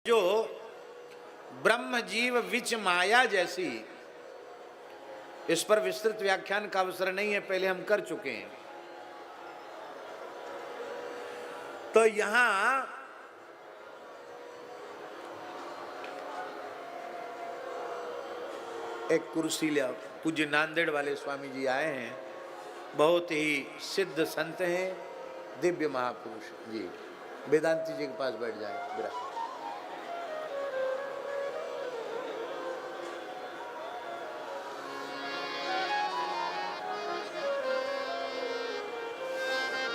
जो ब्रह्म जीव विच माया जैसी, इस पर विस्तृत व्याख्यान का अवसर नहीं है, पहले हम कर चुके हैं। तो यहां एक कुर्सी लिया, पूज्य नांदेड़ वाले स्वामी जी आए हैं, बहुत ही सिद्ध संत हैं, दिव्य महापुरुष जी। वेदांती जी के पास बैठ जाए बिरा।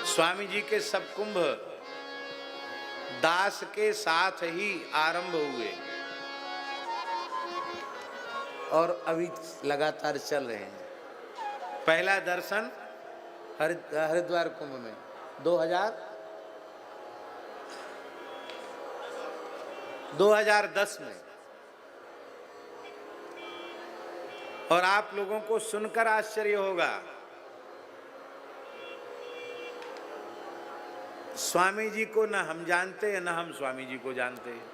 स्वामी जी के सब कुंभ दास के साथ ही आरंभ हुए और अभी लगातार चल रहे हैं। पहला दर्शन हरिद्वार कुंभ में 2010 में, और आप लोगों को सुनकर आश्चर्य होगा, स्वामी जी को न हम जानते हैं न हम स्वामी जी को जानते हैं।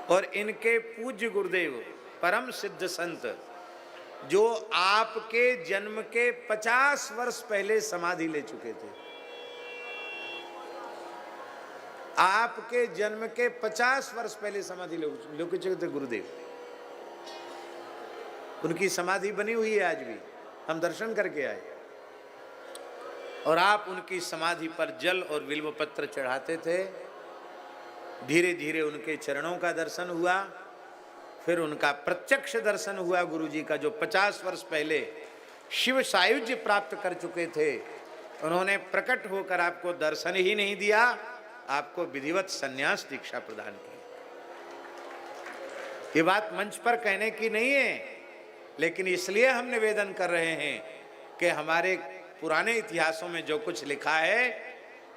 और इनके पूज्य गुरुदेव परम सिद्ध संत जो आपके जन्म के 50 वर्ष पहले समाधि ले चुके थे, आपके जन्म के 50 वर्ष पहले समाधि ले चुके थे गुरुदेव। उनकी समाधि बनी हुई है, आज भी हम दर्शन करके आए। और आप उनकी समाधि पर जल और बिल्व पत्र चढ़ाते थे। धीरे धीरे उनके चरणों का दर्शन हुआ, फिर उनका प्रत्यक्ष दर्शन हुआ गुरु जी का, जो 50 वर्ष पहले शिव सायुज्य प्राप्त कर चुके थे। उन्होंने प्रकट होकर आपको दर्शन ही नहीं दिया, आपको विधिवत संन्यास दीक्षा प्रदान की। ये बात मंच पर कहने की नहीं है, लेकिन इसलिए हम निवेदन कर रहे हैं कि हमारे पुराने इतिहासों में जो कुछ लिखा है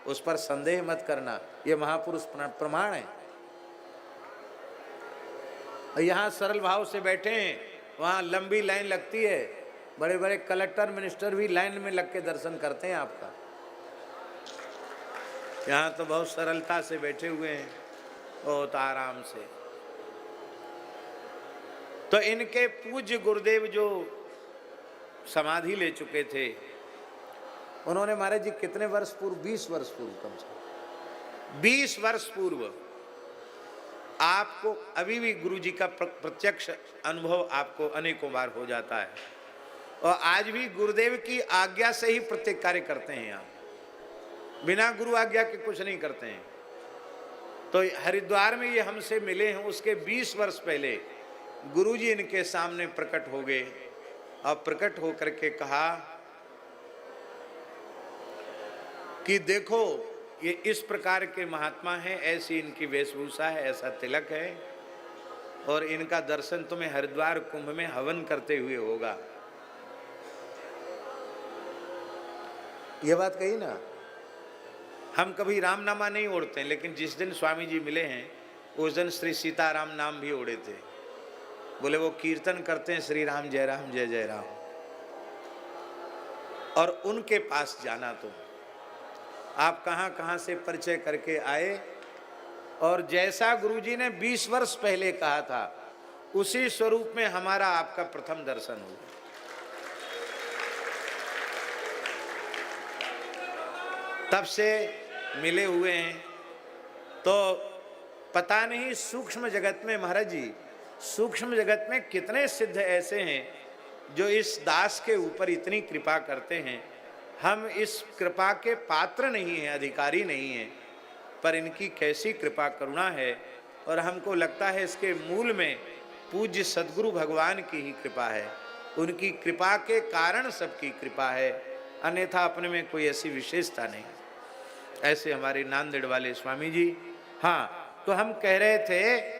उस पर संदेह मत करना, ये महापुरुष प्रमाण है। यहाँ सरल भाव से बैठे हैं, वहाँ लंबी लाइन लगती है, बड़े बड़े कलेक्टर मिनिस्टर भी लाइन में लग के दर्शन करते हैं आपका। यहाँ तो बहुत सरलता से बैठे हुए हैं, बहुत आराम से। तो इनके पूज्य गुरुदेव जो समाधि ले चुके थे, उन्होंने महाराज जी कितने वर्ष पूर्व, 20 वर्ष पूर्व, कम से कम 20 वर्ष पूर्व आपको अभी भी गुरु जी का प्रत्यक्ष अनुभव आपको अनेकों बार हो जाता है। और आज भी गुरुदेव की आज्ञा से ही प्रत्येक कार्य करते हैं आप, बिना गुरु आज्ञा के कुछ नहीं करते हैं। तो हरिद्वार में ये हमसे मिले हैं, उसके 20 वर्ष पहले गुरु जी इनके सामने प्रकट हो गए और प्रकट होकर के कहा कि देखो ये इस प्रकार के महात्मा हैं, ऐसी इनकी वेशभूषा है, ऐसा तिलक है, और इनका दर्शन तुम्हें हरिद्वार कुंभ में हवन करते हुए होगा। ये बात कही ना। हम कभी रामनामा नहीं ओढ़ते, लेकिन जिस दिन स्वामी जी मिले हैं उस दिन श्री सीताराम नाम भी ओढ़े थे। बोले वो कीर्तन करते हैं श्री राम जय जय राम। और उनके पास जाना, तो आप कहाँ कहाँ से परिचय करके आए, और जैसा गुरुजी ने 20 वर्ष पहले कहा था उसी स्वरूप में हमारा आपका प्रथम दर्शन हुआ। तब से मिले हुए हैं। तो पता नहीं सूक्ष्म जगत में महाराज जी, सूक्ष्म जगत में कितने सिद्ध ऐसे हैं जो इस दास के ऊपर इतनी कृपा करते हैं। हम इस कृपा के पात्र नहीं हैं, अधिकारी नहीं हैं, पर इनकी कैसी कृपा करुणा है। और हमको लगता है इसके मूल में पूज्य सद्गुरु भगवान की ही कृपा है। उनकी कृपा के कारण सबकी कृपा है, अन्यथा अपने में कोई ऐसी विशेषता नहीं। ऐसे हमारे नांदेड़ वाले स्वामी जी। हाँ, तो हम कह रहे थे